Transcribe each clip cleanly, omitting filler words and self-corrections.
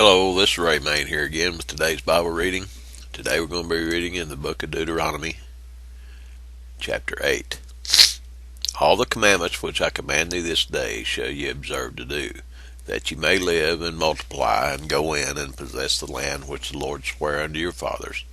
Hello, this is Ray Main here again with today's Bible reading. Today we're going to be reading in the book of Deuteronomy Chapter 8. All the commandments which I command thee this day shall ye observe to do, that ye may live and multiply and go in and possess the land which the Lord sware unto your fathers.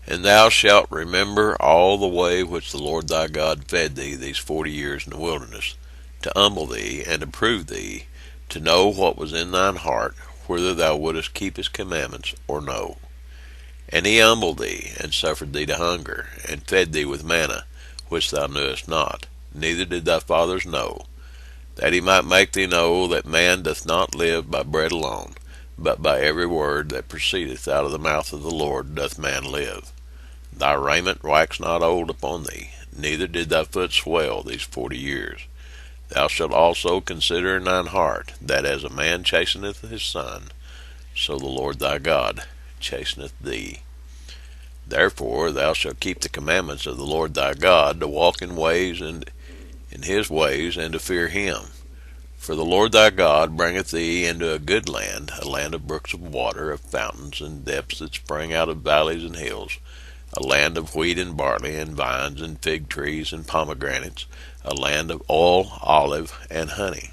And thou shalt remember all the way which the Lord thy God fed thee these 40 years in the wilderness, to humble thee and to prove thee, to know what was in thine heart, whether thou wouldest keep his commandments or no. And he humbled thee, and suffered thee to hunger, and fed thee with manna, which thou knewest not, neither did thy fathers know, that he might make thee know that man doth not live by bread alone, but by every word that proceedeth out of the mouth of the Lord doth man live. Thy raiment waxed not old upon thee, neither did thy foot swell these 40 years. Thou shalt also consider in thine heart, that as a man chasteneth his son, so the Lord thy God chasteneth thee. Therefore thou shalt keep the commandments of the Lord thy God, to walk in ways and in his ways, and to fear him. For the Lord thy God bringeth thee into a good land, a land of brooks of water, of fountains and depths that spring out of valleys and hills, a land of wheat and barley and vines and fig trees and pomegranates, a land of oil, olive, and honey,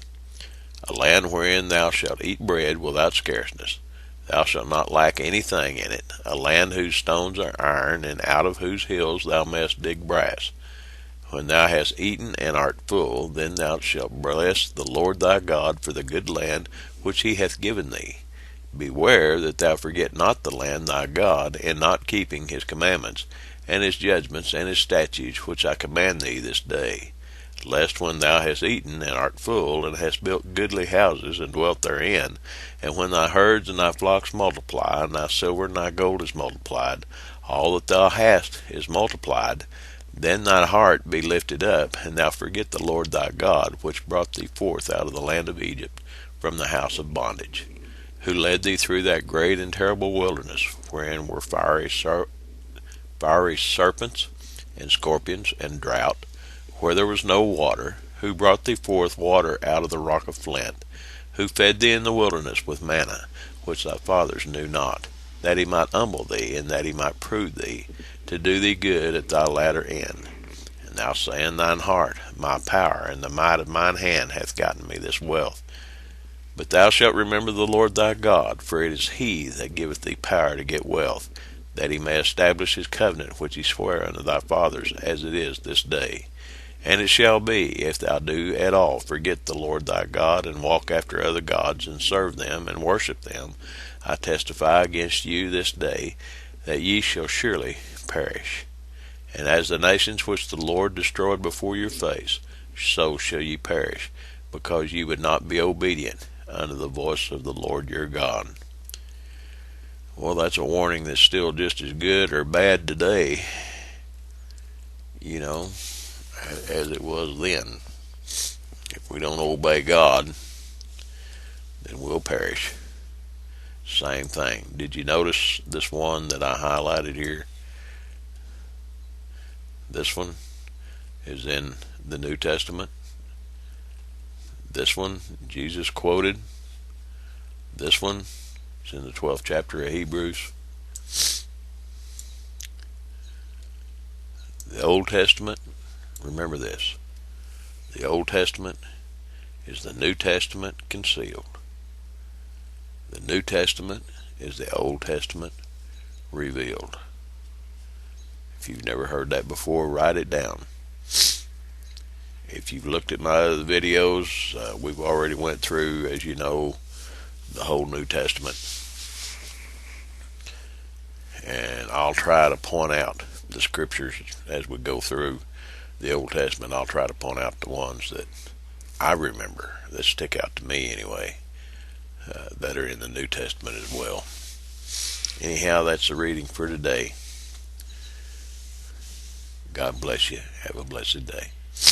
a land wherein thou shalt eat bread without scarceness. Thou shalt not lack anything in it, a land whose stones are iron, and out of whose hills thou mayest dig brass. When thou hast eaten and art full, then thou shalt bless the Lord thy God for the good land which he hath given thee. Beware that thou forget not the land thy God, in not keeping his commandments, and his judgments, and his statutes, which I command thee this day. Lest when thou hast eaten and art full, and hast built goodly houses, and dwelt therein, and when thy herds and thy flocks multiply, and thy silver and thy gold is multiplied, all that thou hast is multiplied, then thine heart be lifted up, and thou forget the Lord thy God, which brought thee forth out of the land of Egypt, from the house of bondage, who led thee through that great and terrible wilderness, wherein were fiery serpents, and scorpions, and drought, where there was no water, who brought thee forth water out of the rock of flint, who fed thee in the wilderness with manna, which thy fathers knew not, that he might humble thee, and that he might prove thee, to do thee good at thy latter end. And thou say in thine heart, My power and the might of mine hand hath gotten me this wealth. But thou shalt remember the Lord thy God, for it is he that giveth thee power to get wealth, that he may establish his covenant which he sware unto thy fathers, as it is this day. And it shall be, if thou do at all forget the Lord thy God, and walk after other gods, and serve them, and worship them, I testify against you this day, that ye shall surely perish. And as the nations which the Lord destroyed before your face, so shall ye perish, because ye would not be obedient unto the voice of the Lord your God. Well, that's a warning that's still just as good or bad today, as it was then. If we don't obey God, then we'll perish. Same thing. Did you notice this one that I highlighted here? This one is in the New Testament. This one, Jesus quoted. This one is in the 12th chapter of Hebrews. The Old Testament, remember this, the Old Testament is the New Testament concealed. The New Testament is the Old Testament revealed. If you've never heard that before, write it down. If you've looked at my other videos, we've already went through, as you know, the whole New Testament. And I'll try to point out the scriptures as we go through the Old Testament. I'll try to point out the ones that I remember, that stick out to me anyway, that are in the New Testament as well. Anyhow, that's the reading for today. God bless you. Have a blessed day.